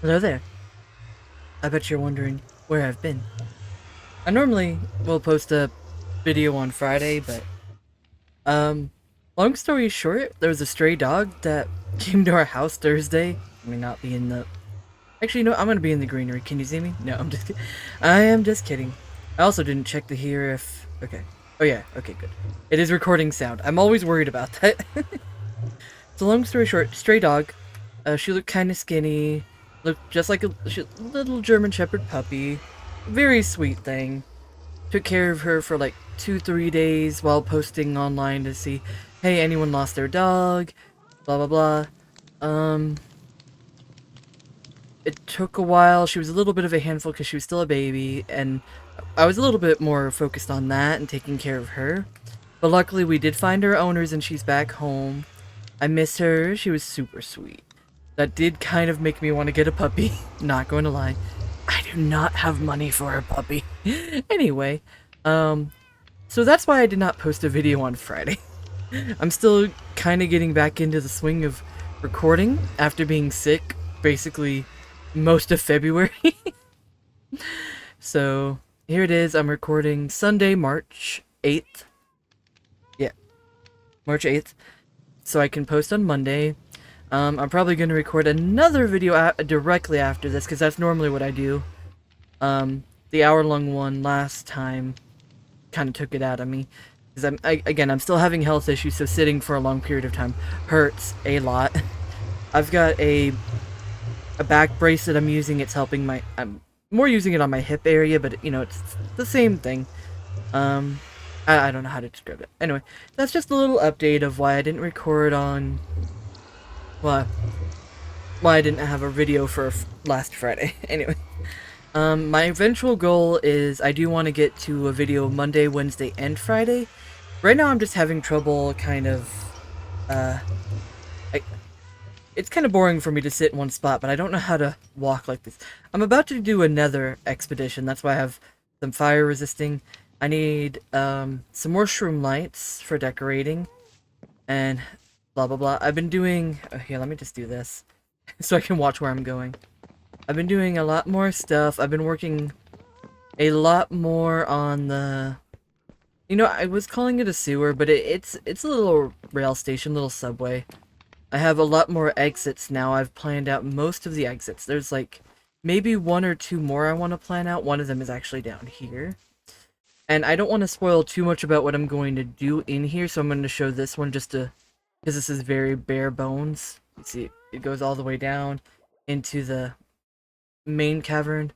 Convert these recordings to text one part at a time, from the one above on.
Hello there. I bet you're wondering where I've been. I normally will post a video on Friday, but um long story short, there was a stray dog that came to our house Thursday. I mean, not be in the Actually, no, I'm gonna be in the greenery. Can you see me? No, I'm just kidding. I am just kidding. I also didn't check to hear if okay. Oh yeah, okay, good. It is recording sound. I'm always worried about that. So long story short, stray dog. She looked kind of skinny, looked just like a little German Shepherd puppy. Very sweet thing. Took care of her for like 2-3 days while posting online to see, hey, anyone lost their dog? Blah blah blah. Um, it took a while. She was a little bit of a handful because she was still a baby, and I was a little bit more focused on that and taking care of her. But luckily, we did find her owners, and she's back home. I miss her. She was super sweet. That did kind of make me want to get a puppy. Not going to lie. I do not have money for a puppy. Anyway, so that's why I did not post a video on Friday. I'm still kind of getting back into the swing of recording after being sick basically most of February. So here it is. I'm recording Sunday, March 8th. Yeah, March 8th. So I can post on Monday. I'm probably going to record another video directly after this because that's normally what I do. The hour-long one last time kind of took it out of me. Because again, I'm still having health issues, so sitting for a long period of time hurts a lot. I've got a back brace that I'm using. It's helping my... I'm more using it on my hip area, but, you know, it's the same thing. I don't know how to describe it. Anyway, that's just a little update of why I didn't record on... Well, why I didn't have a video for last Friday. Anyway. My eventual goal is I do want to get to a video Monday, Wednesday, and Friday. Right now I'm just having trouble kind of, it's kind of boring for me to sit in one spot, but I don't know how to walk like this. I'm about to do another expedition, that's why I have some fire resisting. I need, some more shroom lights for decorating, and blah blah blah. I've been doing, oh, here, let me just do this, so I can watch where I'm going. I've been doing a lot more stuff. I've been working a lot more on the... You know, I was calling it a sewer, but it's a little rail station, little subway. I have a lot more exits now. I've planned out most of the exits. There's like maybe one or two more I want to plan out. One of them is actually down here. And I don't want to spoil too much about what I'm going to do in here, so I'm going to show this one just to... Because this is very bare bones. You see, it goes all the way down into the main cavern.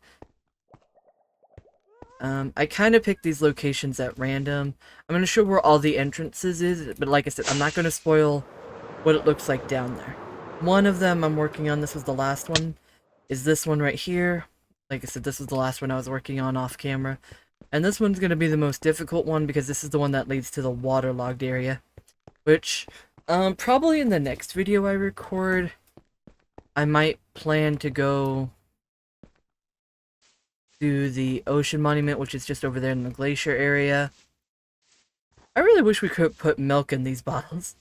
I kind of picked these locations at random. I'm going to show where all the entrances is, but like I said, I'm not going to spoil what it looks like down there. One of them I'm working on, this was the last one, is this one right here. Like I said, this was the last one I was working on off camera. And this one's going to be the most difficult one because this is the one that leads to the waterlogged area. Which, probably in the next video I record, I might plan to go to the ocean monument, which is just over there in the glacier area. I really wish we could put milk in these bottles.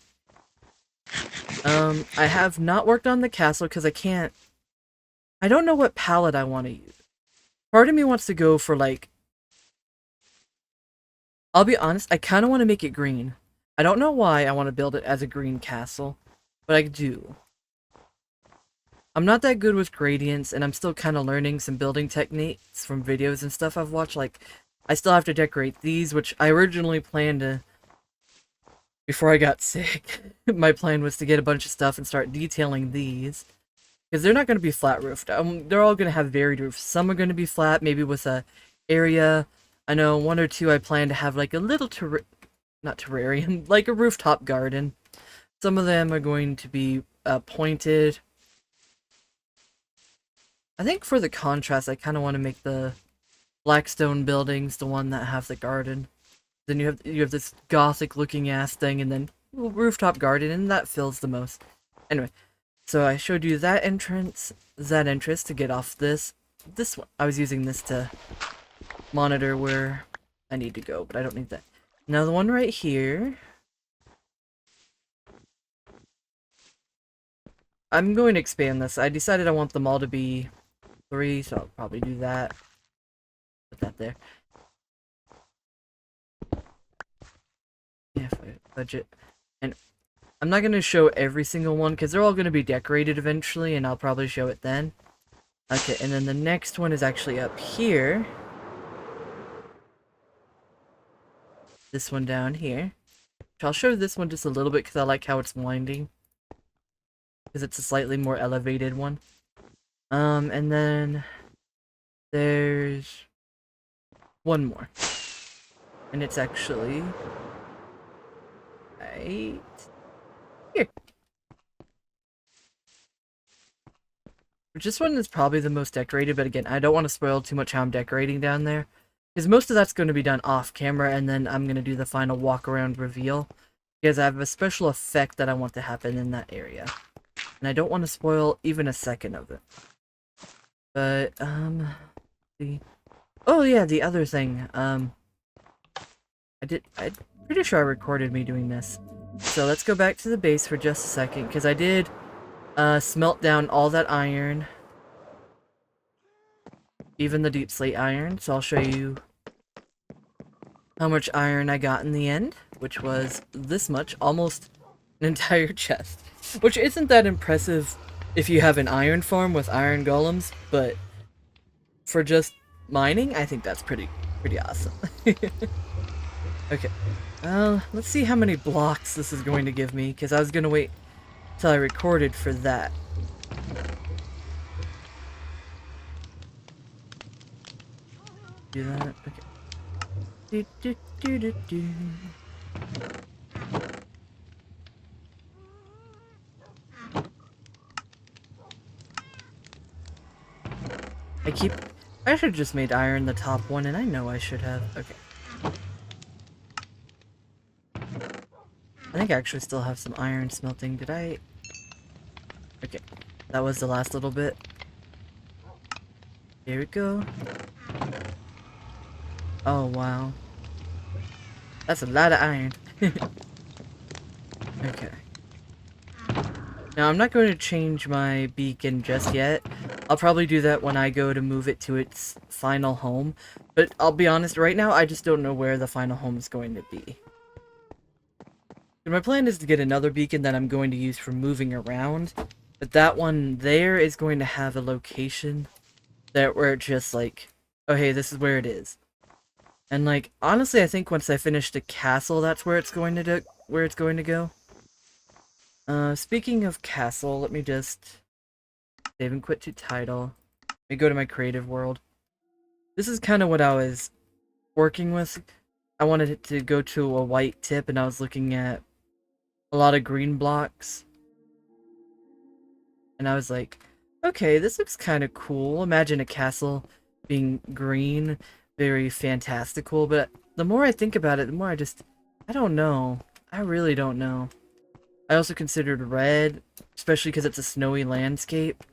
I have not worked on the castle because I don't know what palette I want to use. Part of me wants to go for like... I'll be honest, I kind of want to make it green. I don't know why I want to build it as a green castle, but I do. I'm not that good with gradients, and I'm still kind of learning some building techniques from videos and stuff I've watched. Like, I still have to decorate these, which I originally planned to... Before I got sick, my plan was to get a bunch of stuff and start detailing these. Because they're not going to be flat roofed. They're all going to have varied roofs. Some are going to be flat, maybe with a area. I know one or two I plan to have like a little not terrarium, like a rooftop garden. Some of them are going to be pointed. I think for the contrast, I kind of want to make the blackstone buildings the one that have the garden. Then you have this gothic looking ass thing, and then rooftop garden, and that fills the most. Anyway, so I showed you that entrance to get off this one. I was using this to monitor where I need to go, but I don't need that. Now the one right here. I'm going to expand this. I decided I want them all to be 3, so I'll probably do that. Put that there. Yeah, budget. And I'm not going to show every single one, because they're all going to be decorated eventually, and I'll probably show it then. Okay, and then the next one is actually up here. This one down here. So I'll show this one just a little bit, because I like how it's winding. Because it's a slightly more elevated one. And then there's one more. And it's actually right here. This one is probably the most decorated, but again, I don't want to spoil too much how I'm decorating down there. Because most of that's going to be done off camera, and then I'm going to do the final walk around reveal. Because I have a special effect that I want to happen in that area. And I don't want to spoil even a second of it. But, oh yeah, the other thing, I'm pretty sure I recorded me doing this. So let's go back to the base for just a second, because I did, smelt down all that iron. Even the deep slate iron, so I'll show you how much iron I got in the end, which was this much, almost an entire chest. Which isn't that impressive if you have an iron farm with iron golems, but for just mining, I think that's pretty awesome. Okay, let's see how many blocks this is going to give me, because I was going to wait till I recorded for that. Do that, okay. Do, do, do, do, do. I should have just made iron the top one, and I know I should have. Okay. I think I actually still have some iron smelting. Did I? Okay. That was the last little bit. Here we go. Oh, wow. That's a lot of iron. Okay. Now, I'm not going to change my beacon just yet. I'll probably do that when I go to move it to its final home. But I'll be honest, right now, I just don't know where the final home is going to be. And my plan is to get another beacon that I'm going to use for moving around. But that one there is going to have a location that where it's just like, oh hey, this is where it is. And like, honestly, I think once I finish the castle, that's where it's going to go. Speaking of castle, let me just save and quit to title. Let me go to my creative world. This is kind of what I was working with. I wanted it to go to a white tip, and I was looking at a lot of green blocks. And I was like, okay, this looks kind of cool. Imagine a castle being green, very fantastical. But the more I think about it, the more I don't know. I really don't know. I also considered red, especially because it's a snowy landscape.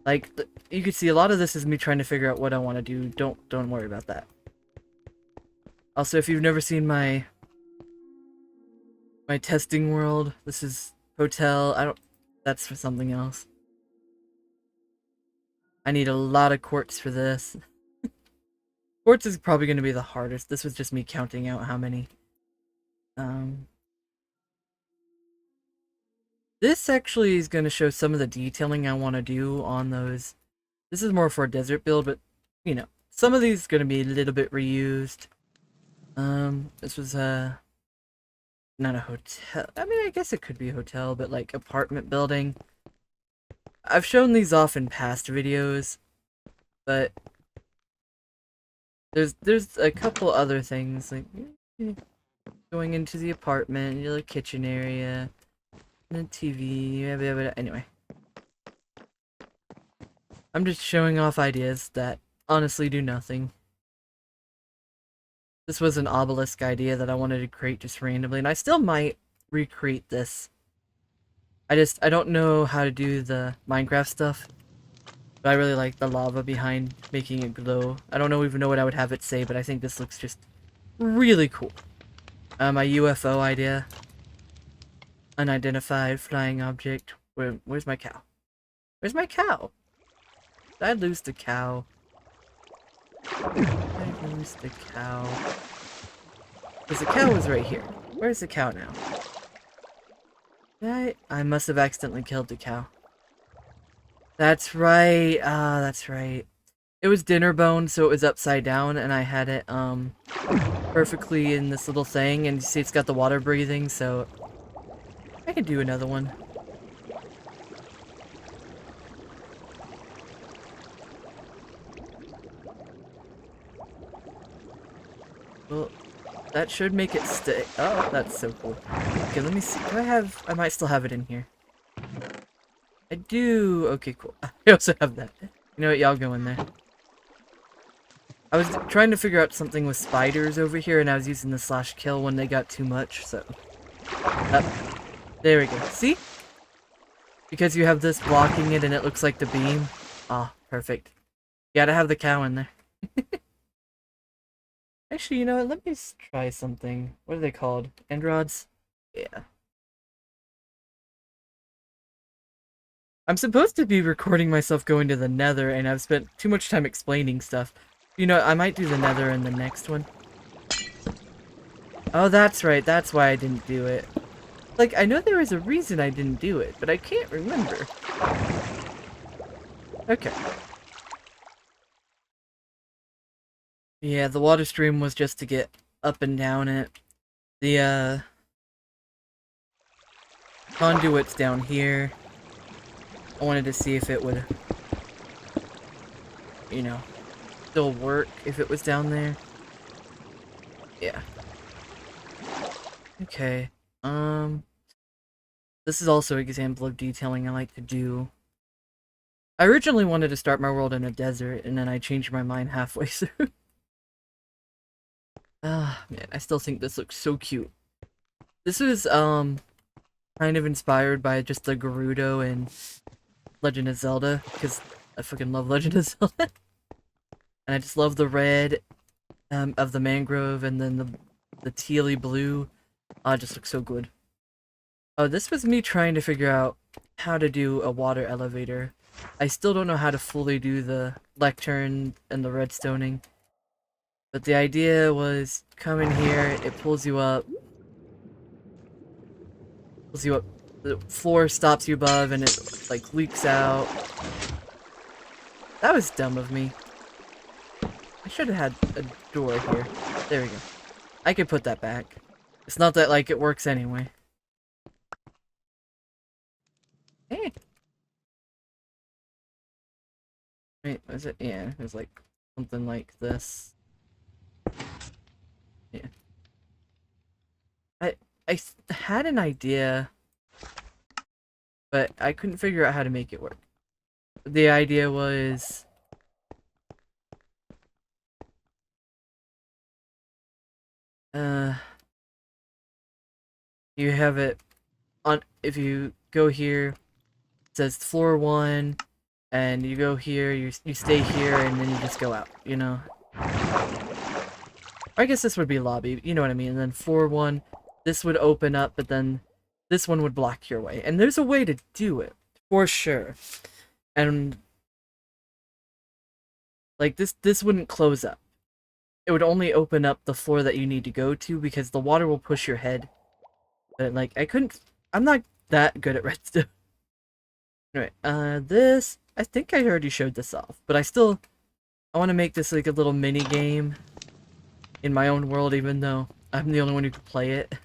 Like, you can see a lot of this is me trying to figure out what I want to do. Don't worry about that. Also, if you've never seen my testing world, this is hotel. That's for something else. I need a lot of quartz for this. Quartz is probably going to be the hardest. This was just me counting out how many. This actually is going to show some of the detailing I want to do on those. This is more for a desert build, but, you know, some of these are going to be a little bit reused. This was not a hotel. I mean, I guess it could be a hotel, but like apartment building. I've shown these off in past videos, but there's a couple other things, like going into the apartment, your little kitchen area, and the TV, anyway. I'm just showing off ideas that honestly do nothing. This was an obelisk idea that I wanted to create just randomly, and I still might recreate this. I don't know how to do the Minecraft stuff, but I really like the lava behind making it glow. I don't even know what I would have it say, but I think this looks just really cool. My UFO idea. Unidentified flying object Where's my cow? Where's my cow? Did I lose the cow? Did I lose the cow? Because the cow was right here. Where's the cow now? I must have accidentally killed the cow. That's right. Ah, that's right. It was dinner bone, so it was upside down, and I had it, perfectly in this little thing, and you see it's got the water breathing, so I could do another one. Well, that should make it stay. Oh, that's so cool. Okay, let me see. Do I might still have it in here. I do. Okay, cool. I also have that. You know what? Y'all go in there. I was trying to figure out something with spiders over here, and I was using the /kill when they got too much, so... there we go. See? Because you have this blocking it and it looks like the beam. Ah, perfect. You gotta have the cow in there. Actually, you know what? Let me try something. What are they called? End rods? Yeah. I'm supposed to be recording myself going to the nether, and I've spent too much time explaining stuff. You know, I might do the nether in the next one. Oh, that's right. That's why I didn't do it. Like, I know there was a reason I didn't do it, but I can't remember. Okay. Yeah, the water stream was just to get up and down it. The, conduit's down here. I wanted to see if it would, you know, still work if it was down there. Yeah. Okay. This is also an example of detailing I like to do. I originally wanted to start my world in a desert, and then I changed my mind halfway through. Ah, man, I still think this looks so cute. This was, kind of inspired by just the Gerudo and Legend of Zelda, because I fucking love Legend of Zelda. And I just love the red, of the mangrove, and then the tealy blue. Oh, it just looks so good. Oh, this was me trying to figure out how to do a water elevator. I still don't know how to fully do the lectern and the redstoning. But the idea was, come in here, it pulls you up. Pulls you up. The floor stops you above and it, like, leaks out. That was dumb of me. I should have had a door here. There we go. I could put that back. It's not that, like, it works anyway. Hey! Wait, was it? Yeah, it was like something like this. Yeah. I had an idea, but I couldn't figure out how to make it work. The idea was... you have it on, if you go here, it says floor 1, and you go here, you stay here, and then you just go out, you know? I guess this would be lobby, you know what I mean? And then floor 1, this would open up, but then this one would block your way. And there's a way to do it, for sure. And, like, this wouldn't close up. It would only open up the floor that you need to go to, because the water will push your head. But, like, I'm not that good at redstone. Anyway, this, I think I already showed this off, but I want to make this, like, a little mini game in my own world, even though I'm the only one who can play it.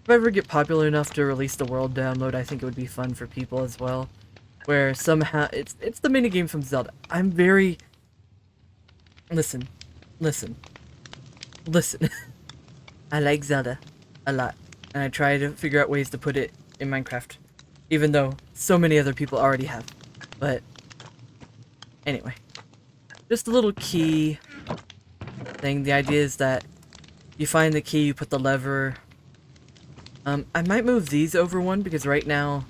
If I ever get popular enough to release the world download, I think it would be fun for people as well. Where somehow, it's the minigame from Zelda. I'm very... Listen. I like Zelda a lot. And I try to figure out ways to put it in Minecraft. Even though so many other people already have. But, anyway. Just a little key thing. The idea is that you find the key, you put the lever. I might move these over one, because right now...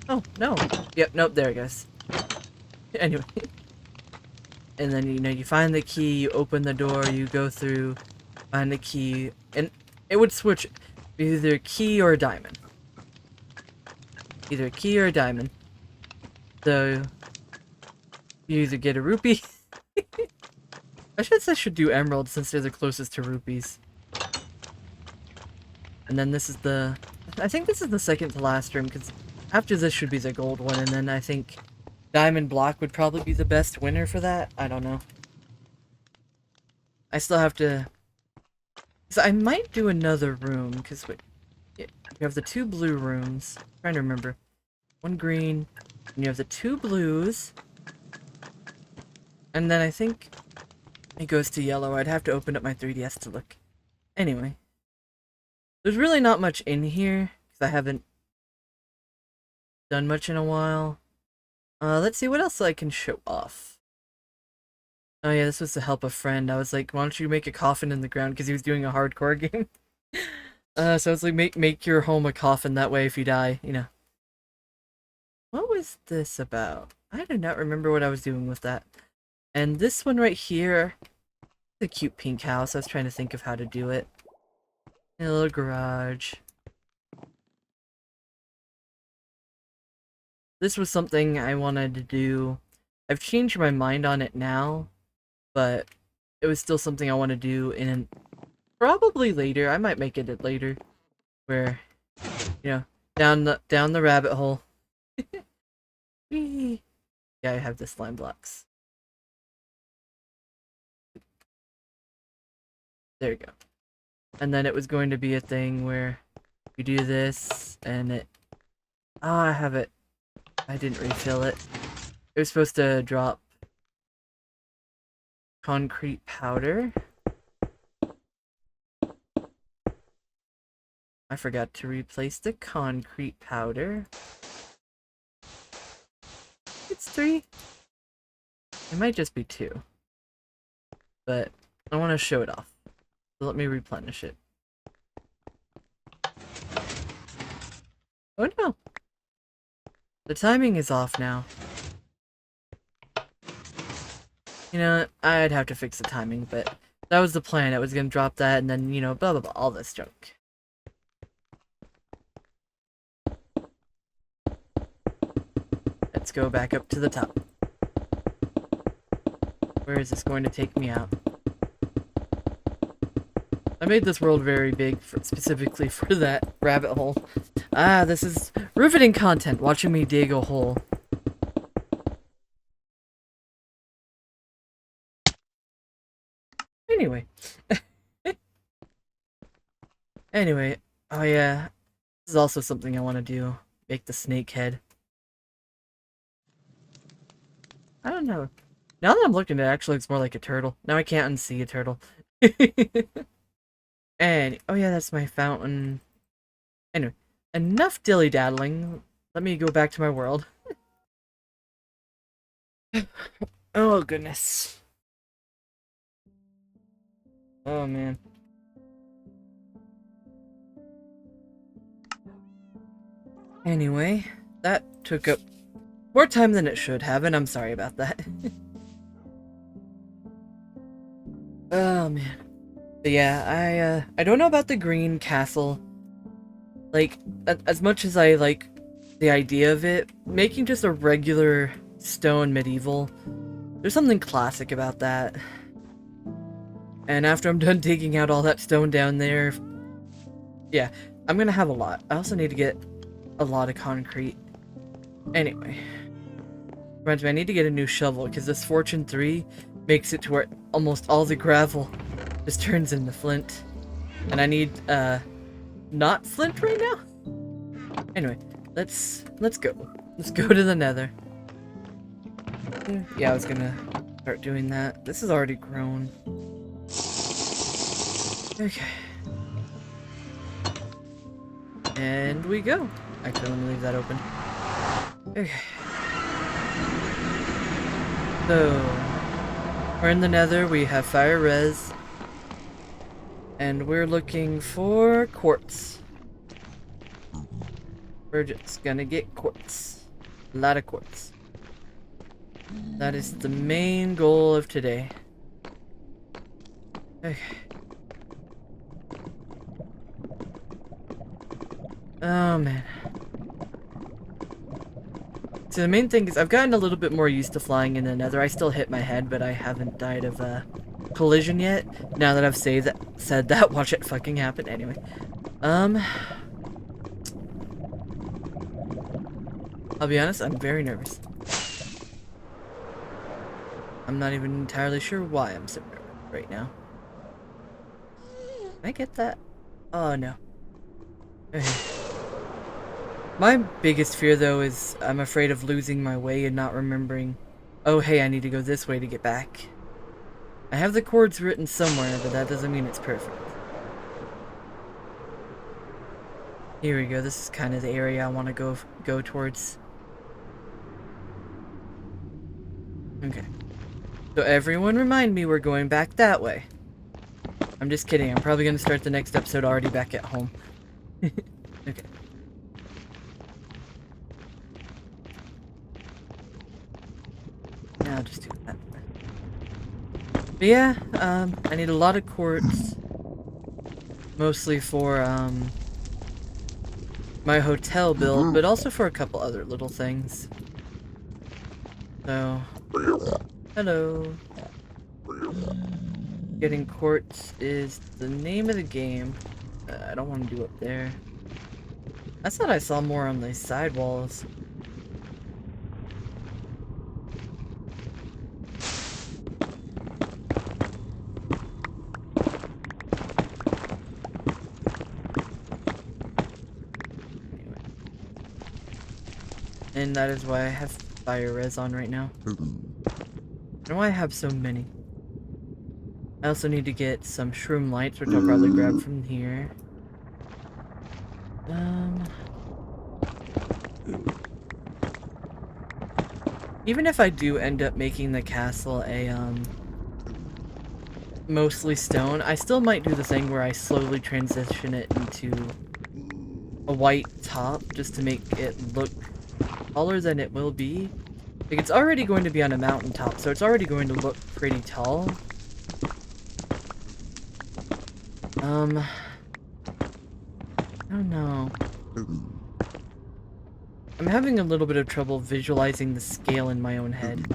Oh, no. Yep, nope, there it goes. Anyway. And then, you know, you find the key, you open the door, you go through, find the key, and it would switch either key or a diamond. either a key or a diamond. So you either get a rupee. I should do emerald since they're the closest to rupees. And then this is the... I think this is the second to last room, because after this should be the gold one, and then I think diamond block would probably be the best winner for that. I don't know. I still have to... So I might do another room, because you have the 2 blue rooms. I'm trying to remember. 1 green, and you have the 2 blues. And then I think it goes to yellow. I'd have to open up my 3DS to look. Anyway. There's really not much in here, because I haven't done much in a while. Let's see what else I can show off. Oh yeah, this was to help a friend. I was like, why don't you make a coffin in the ground, because he was doing a hardcore game. So it's like, make your home a coffin, that way if you die, you know. What was this about? I do not remember what I was doing with that. And this one right here, the cute pink house. I was trying to think of how to do it. A little garage. This was something I wanted to do. I've changed my mind on it now, but it was still something I want to do in probably later. I might make it later, where, you know, down the rabbit hole. Yeah, I have the slime blocks. There you go. And then it was going to be a thing where you do this, and it... Oh, I have it. I didn't refill it. It was supposed to drop concrete powder. I forgot to replace the concrete powder. It's 3. It might just be 2. But I want to show it off. So let me replenish it. Oh no! The timing is off now. You know, I'd have to fix the timing, but that was the plan. I was gonna drop that and then, you know, blah blah blah, all this junk. Let's go back up to the top. Where is this going to take me out? I made this world very big specifically for that rabbit hole. Ah, this is riveting content, watching me dig a hole. Anyway. Anyway, oh yeah, this is also something I want to do. Make the snake head. I don't know. Now that I'm looking, it actually looks more like a turtle. Now I can't unsee a turtle. And, oh yeah, that's my fountain. Anyway, enough dilly-daddling. Let me go back to my world. Oh, goodness. Oh, man. Anyway, that took up more time than it should have, and I'm sorry about that. Oh, man. But yeah, I don't know about the green castle. Like, as much as I like the idea of it, making just a regular stone medieval, there's something classic about that. And after I'm done digging out all that stone down there, yeah, I'm gonna have a lot. I also need to get a lot of concrete. Anyway. Reminds me, I need to get a new shovel, because this Fortune 3 makes it to where almost all the gravel just turns into flint. And I need, not flint right now? Anyway, let's go. Let's go to the nether. Yeah, I was gonna start doing that. This is already grown. Okay. And we go. Actually, let me leave that open. Okay. So, we're in the nether, we have fire res. And we're looking for quartz. We're just gonna get quartz. A lot of quartz. That is the main goal of today. Okay. Oh man. So the main thing is I've gotten a little bit more used to flying in the nether. I still hit my head, but I haven't died of collision yet. Now that I've said that, watch it fucking happen. Anyway. I'll be honest, I'm very nervous. I'm not even entirely sure why I'm so nervous right now. Can I get that? Oh no. Okay. My biggest fear though is I'm afraid of losing my way and not remembering, oh hey, I need to go this way to get back. I have the coords written somewhere, but that doesn't mean it's perfect. Here we go, this is kind of the area I want to go towards. Okay. So everyone remind me we're going back that way. I'm just kidding, I'm probably going to start the next episode already back at home. Okay. I'll just do that. But yeah, I need a lot of quartz. Mostly for, my hotel build, but also for a couple other little things. So, hello. Getting quartz is the name of the game. I don't want to do up there. I thought I saw more on the side walls. And that is why I have fire res on right now. I don't know why I have so many. I also need to get some shroom lights, which I'll probably grab from here. Even if I do end up making the castle a, mostly stone, I still might do the thing where I slowly transition it into a white top, just to make it look taller than it will be. Like, it's already going to be on a mountaintop, so it's already going to look pretty tall. I don't know. I'm having a little bit of trouble visualizing the scale in my own head.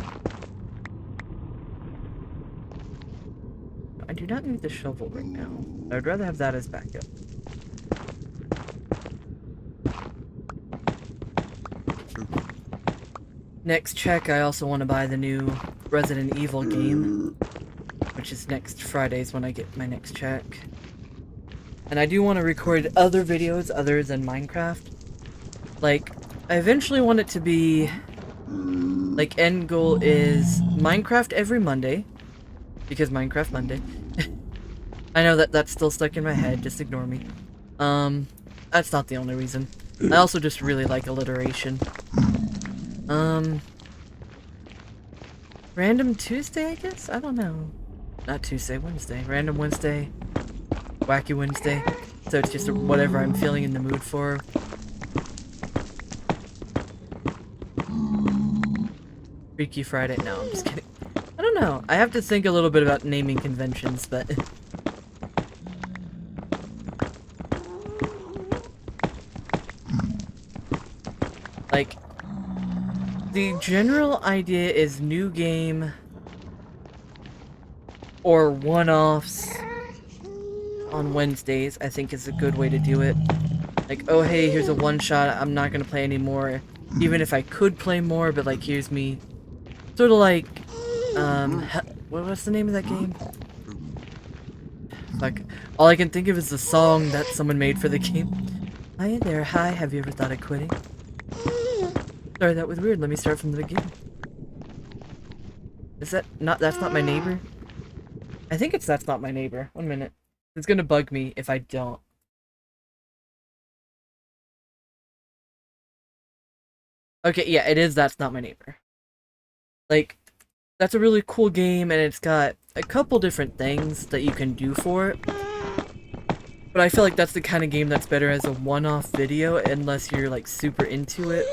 I do not need the shovel right now. I would rather have that as backup. Next check, I also want to buy the new Resident Evil game, which is next Fridays when I get my next check. And I do want to record other videos other than Minecraft. Like, I eventually want it to be, like, end goal is Minecraft every Monday, because Minecraft Monday. I know that that's still stuck in my head, just ignore me. That's not the only reason. I also just really like alliteration. Random Tuesday, I guess? I don't know. Not Tuesday, Wednesday. Random Wednesday. Wacky Wednesday. So it's just whatever I'm feeling in the mood for. Freaky Friday. No, I'm just kidding. I don't know. I have to think a little bit about naming conventions, but... like... the general idea is new game or one-offs on Wednesdays, I think is a good way to do it. Like, oh hey, here's a one-shot, I'm not gonna play anymore. Even if I could play more, but like, here's me. Sort of like, what's the name of that game? Like, all I can think of is the song that someone made for the game. Hi there, hi, have you ever thought of quitting? Sorry, that was weird. Let me start from the beginning. Is that not, that's not my neighbor? I think it's that's not my neighbor. 1 minute. It's gonna bug me if I don't. Okay, yeah, it is that's not my neighbor. Like, that's a really cool game, and it's got a couple different things that you can do for it. But I feel like that's the kind of game that's better as a one-off video, unless you're, like, super into it.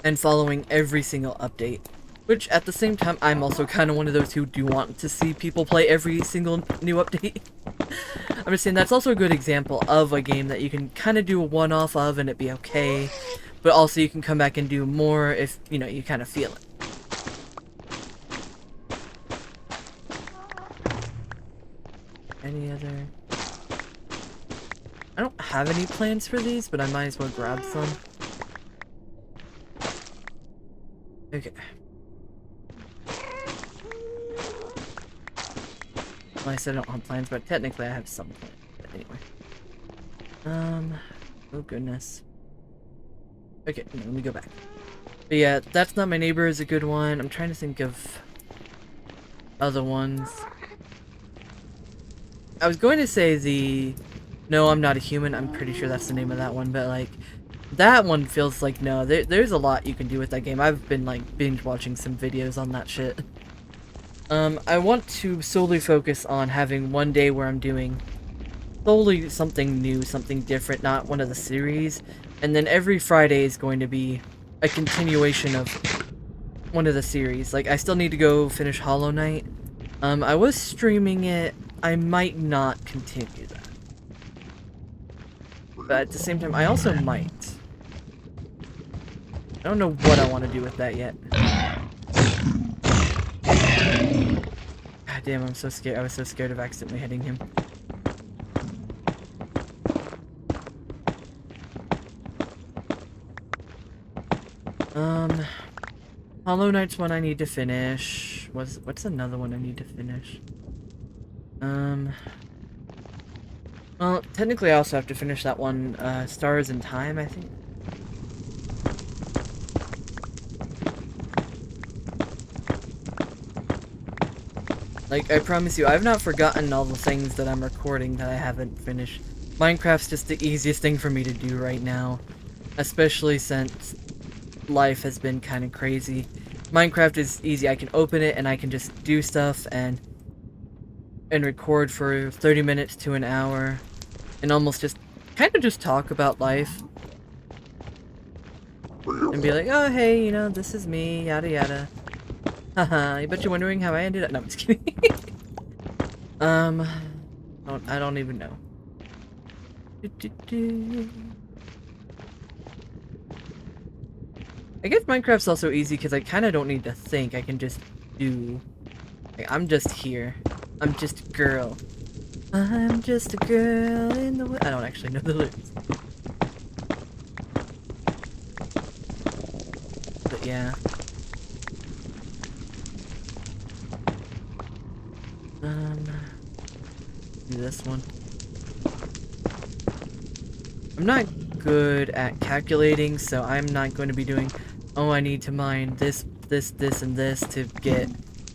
And following every single update. Which, at the same time, I'm also kind of one of those who do want to see people play every single new update. I'm just saying that's also a good example of a game that you can kind of do a one-off of and it be okay. but also you can come back and do more if, you know, you kind of feel it. Any other... I don't have any plans for these, but I might as well grab some. Okay. Well, I said I don't have plans, but technically I have some plans. But anyway. Oh goodness. Okay, no, let me go back. But yeah, That's Not My Neighbor is a good one. I'm trying to think of other ones. I was going to say the No, I'm Not a Human. I'm pretty sure that's the name of that one, but like that one feels like no. There's a lot you can do with that game. I've been like binge watching some videos on that shit. I want to solely focus on having one day where I'm doing solely something new, something different, not one of the series. And then every Friday is going to be a continuation of one of the series. Like, I still need to go finish Hollow Knight. I was streaming it. I might not continue that. But at the same time, I also might. I don't know what I want to do with that yet. God damn, I'm so scared. I was so scared of accidentally hitting him. Hollow Knight's one I need to finish. What's another one I need to finish? Well, technically I also have to finish that one, Stars in Time, I think. Like, I promise you, I've not forgotten all the things that I'm recording that I haven't finished. Minecraft's just the easiest thing for me to do right now. Especially since life has been kind of crazy. Minecraft is easy. I can open it and I can just do stuff and record for 30 minutes to an hour. And almost just, kind of just talk about life. And be like, oh hey, you know, this is me, yada yada. Haha, I bet you're wondering how I ended up. No, I'm just kidding. I don't even know. I guess Minecraft's also easy because I kind of don't need to think. I can just do. Like, I'm just here. I'm just a girl. I'm just a girl in the I don't actually know the lyrics. But yeah. Do this one. I'm not good at calculating, so I'm not going to be doing, oh, I need to mine this, and this to get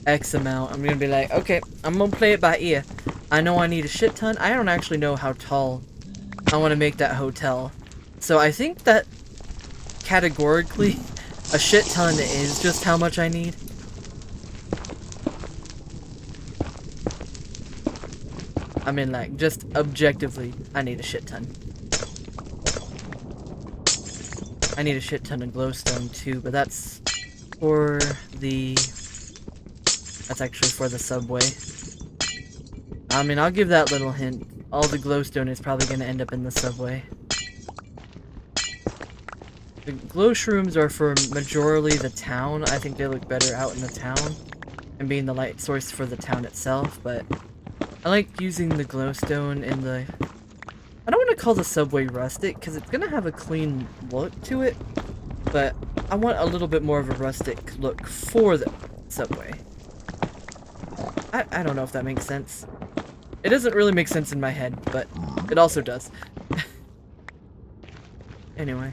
X amount. I'm gonna be like, okay, I'm gonna play it by ear. I know I need a shit ton. I don't actually know how tall I want to make that hotel. So I think that categorically, a shit ton is just how much I need. I mean, like, just objectively, I need a shit ton. I need a shit ton of glowstone too, but that's for the... That's actually for the subway. I mean, I'll give that little hint. All the glowstone is probably going to end up in the subway. The glow shrooms are for majorly the town. I think they look better out in the town and being the light source for the town itself, but I like using the glowstone in the... I don't want to call the subway rustic, because it's going to have a clean look to it, but I want a little bit more of a rustic look for the subway. I don't know if that makes sense. It doesn't really make sense in my head, but it also does. Anyway.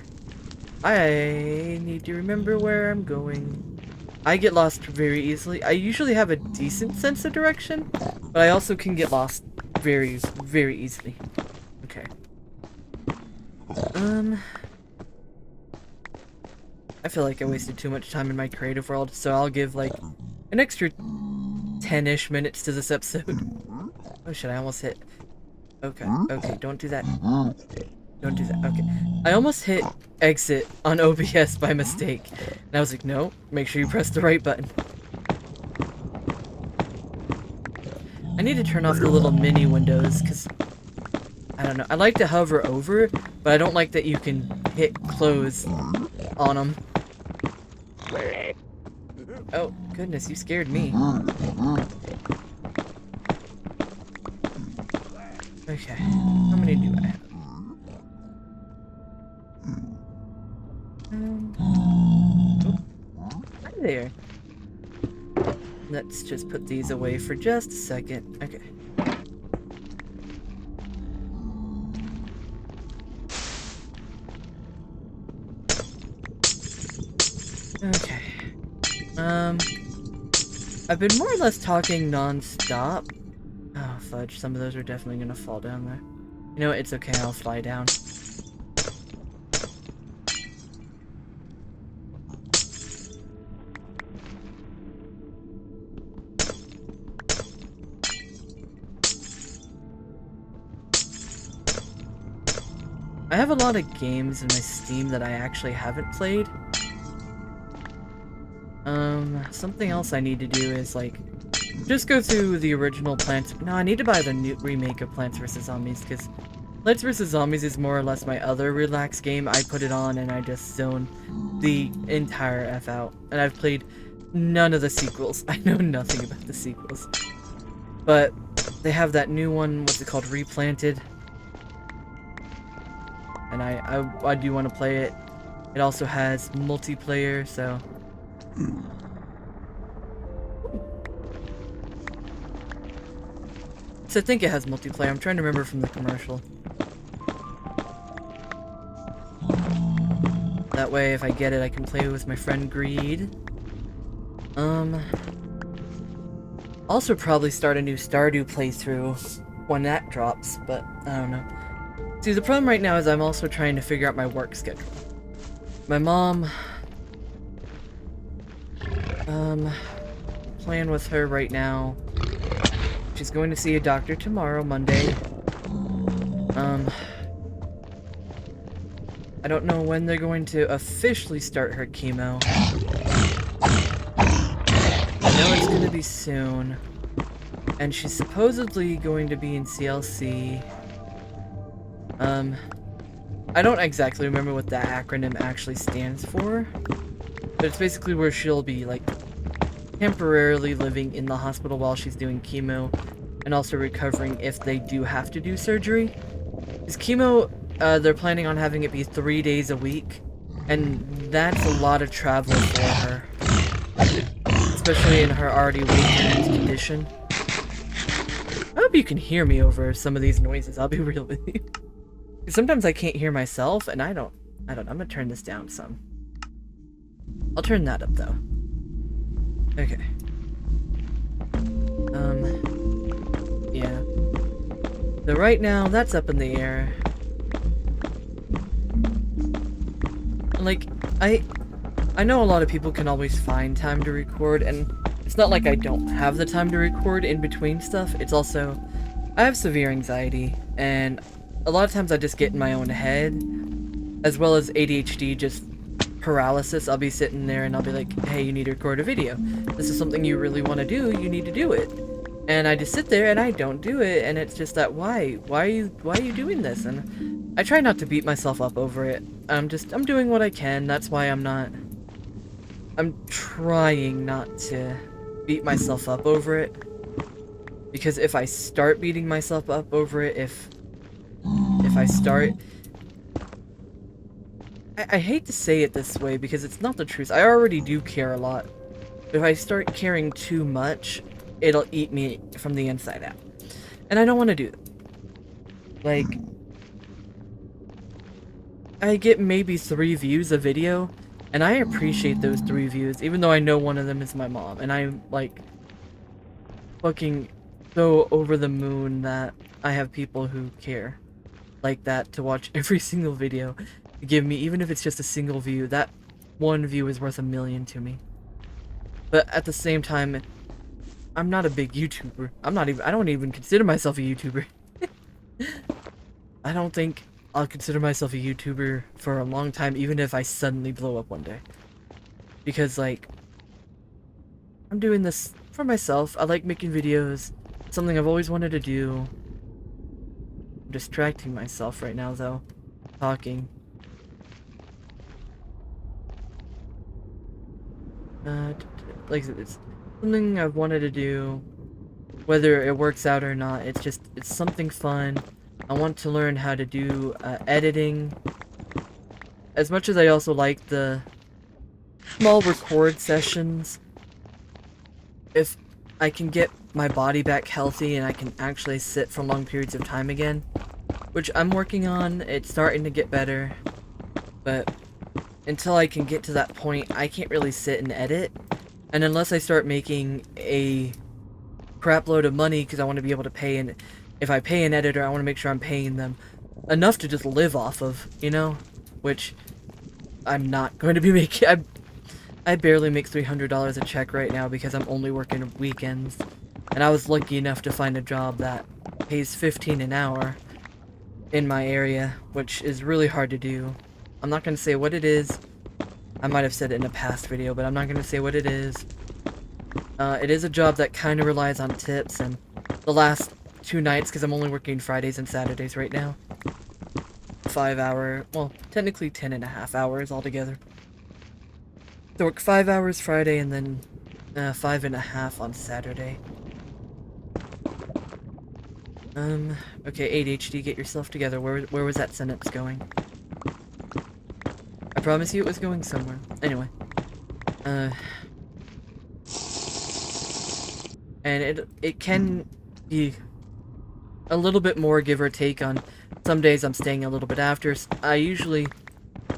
I need to remember where I'm going. I get lost very easily. I usually have a decent sense of direction, but I also can get lost very, very easily. Okay. I feel like I wasted too much time in my creative world, so I'll give like an extra 10-ish minutes to this episode. Oh shit, I almost hit. Okay, okay, don't do that. Don't do that, okay. I almost hit exit on OBS by mistake. And I was like, no, make sure you press the right button. I need to turn off the little mini windows, because I don't know. I like to hover over, but I don't like that you can hit close on them. Oh, goodness, you scared me. Okay, how many do I have? Oh, hi there. Let's just put these away for just a second. Okay. Okay. I've been more or less talking non-stop. Oh, fudge. Some of those are definitely gonna fall down there. You know what? It's okay. I'll fly down. I have a lot of games in my Steam that I actually haven't played. Something else I need to do is, like, just go through the original Plants... No, I need to buy the new remake of Plants vs. Zombies, because Plants vs. Zombies is more or less my other relaxed game. I put it on and I just zone the entire F out. And I've played none of the sequels. I know nothing about the sequels. But they have that new one, what's it called, Replanted. And I do want to play it. It also has multiplayer, so... So I think it has multiplayer. I'm trying to remember from the commercial. That way, if I get it, I can play with my friend Greed. Also probably start a new Stardew playthrough when that drops, but I don't know. See, the problem right now is I'm also trying to figure out my work schedule. My mom... playing with her right now. She's going to see a doctor tomorrow, Monday. I don't know when they're going to officially start her chemo. I know it's gonna be soon. And she's supposedly going to be in CLC. I don't exactly remember what that acronym actually stands for. But it's basically where she'll be, like, temporarily living in the hospital while she's doing chemo, and also recovering if they do have to do surgery. Because chemo, they're planning on having it be 3 days a week, and that's a lot of travel for her. Especially in her already weakened condition. I hope you can hear me over some of these noises, I'll be real with you. Sometimes I can't hear myself, and I don't know, I'm gonna turn this down some. I'll turn that up, though. Okay. Yeah. So right now, that's up in the air. Like, I know a lot of people can always find time to record, and it's not like I don't have the time to record in between stuff. It's also, I have severe anxiety, and a lot of times I just get in my own head, as well as ADHD, just paralysis. I'll be sitting there and I'll be like, hey, you need to record a video. This is something you really want to do, you need to do it. And I just sit there and I don't do it, and it's just that, why are you doing this? And I try not to beat myself up over it. I'm doing what I can. That's why I'm trying not to beat myself up over it. Because if I start beating myself up over it, if I start... I hate to say it this way because it's not the truth. I already do care a lot. But if I start caring too much, it'll eat me from the inside out. And I don't want to do that. Like, I get maybe 3 views a video, and I appreciate those 3 views, even though I know one of them is my mom. And I'm, like, fucking so over the moon that I have people who care like that to watch every single video. Give me, even if it's just a single view, that 1 view is worth 1,000,000 to me. But at the same time, I'm not a big YouTuber. I don't even consider myself a YouTuber. I don't think I'll consider myself a YouTuber for a long time, even if I suddenly blow up one day. Because, like, I'm doing this for myself. I like making videos. It's something I've always wanted to do. I'm distracting myself right now, though. Talking. Like, it's something I've wanted to do. Whether it works out or not, it's something fun. I want to learn how to do editing. As much as I also like the small record sessions, if I can get my body back healthy and I can actually sit for long periods of time again, which I'm working on, it's starting to get better, but until I can get to that point, I can't really sit and edit, and unless I start making a crap load of money, because I want to be able to pay, and if I pay an editor, I want to make sure I'm paying them enough to just live off of, you know, which I'm not going to be making. I barely make $300 a check right now because I'm only working weekends. And I was lucky enough to find a job that pays $15 an hour in my area, which is really hard to do. I'm not going to say what it is. I might have said it in a past video, but I'm not going to say what it is. It is a job that kind of relies on tips, and the last 2 nights, because I'm only working Fridays and Saturdays right now. 5 hour, well, technically 10.5 hours altogether. So work 5 hours Friday and then 5.5 on Saturday. Okay, ADHD, get yourself together. Where was that sentence going? I promise you it was going somewhere. Anyway. And it can be a little bit more give or take on some days I'm staying a little bit after. I usually,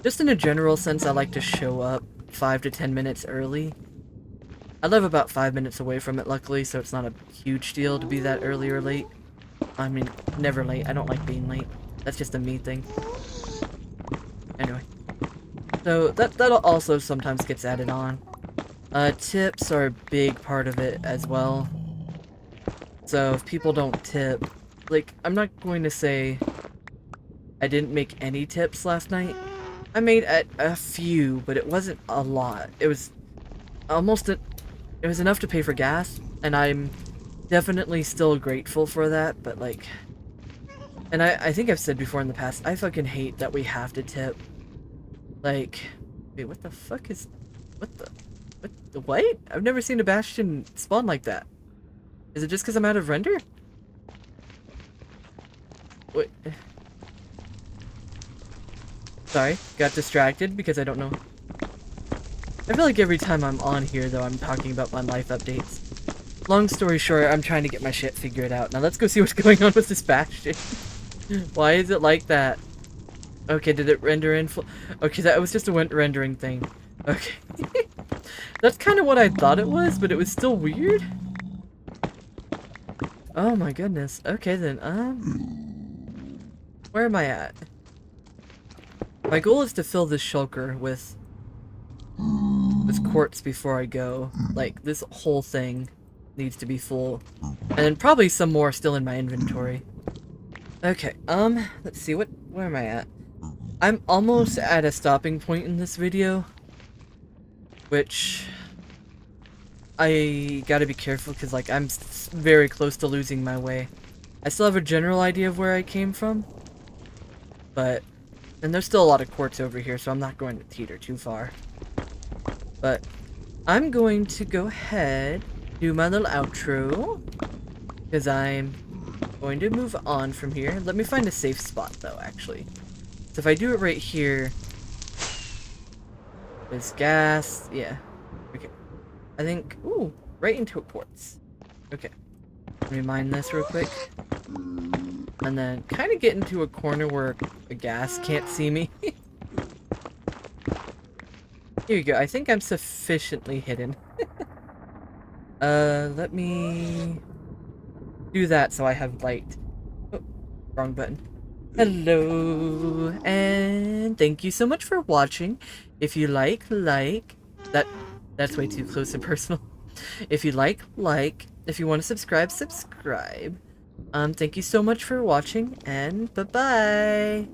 just in a general sense, I like to show up 5 to 10 minutes early. I live about 5 minutes away from it, luckily, so it's not a huge deal to be that early or late. I mean, never late. I don't like being late. That's just a me thing. Anyway. So, that also sometimes gets added on. Tips are a big part of it as well. So, if people don't tip, like, I'm not going to say I didn't make any tips last night. I made a few, but it wasn't a lot. It was it was enough to pay for gas, and I'm definitely still grateful for that, but like, and I think I've said before in the past, I fucking hate that we have to tip. Like, wait, what the fuck is, what? I've never seen a Bastion spawn like that. Is it just because I'm out of render? Wait. Sorry, got distracted because I don't know. I feel like every time I'm on here, though, I'm talking about my life updates. Long story short, I'm trying to get my shit figured out. Now let's go see what's going on with this Bastion. Why is it like that? Okay, did it render in full? Okay, that was just a rendering thing. Okay. That's kind of what I thought it was, but it was still weird. Oh my goodness. Okay then, where am I at? My goal is to fill this shulker with quartz before I go. Like, this whole thing needs to be full. And then probably some more still in my inventory. Okay, let's see, where am I at? I'm almost at a stopping point in this video, which I gotta be careful because, like, I'm very close to losing my way. I still have a general idea of where I came from, but, and there's still a lot of quartz over here, so I'm not going to teeter too far. But I'm going to go ahead, do my little outro, because I'm going to move on from here. Let me find a safe spot, though, actually. So if I do it right here, there's gas, yeah. Okay. I think, ooh, right into a quartz. Okay. Let me mine this real quick. And then kind of get into a corner where a gas can't see me. Here you go. I think I'm sufficiently hidden. Let me do that so I have light. Oh, wrong button. Hello, and thank you so much for watching. If you like, that's way too close and personal. If you like, if you want to subscribe, subscribe. Thank you so much for watching, and bye-bye.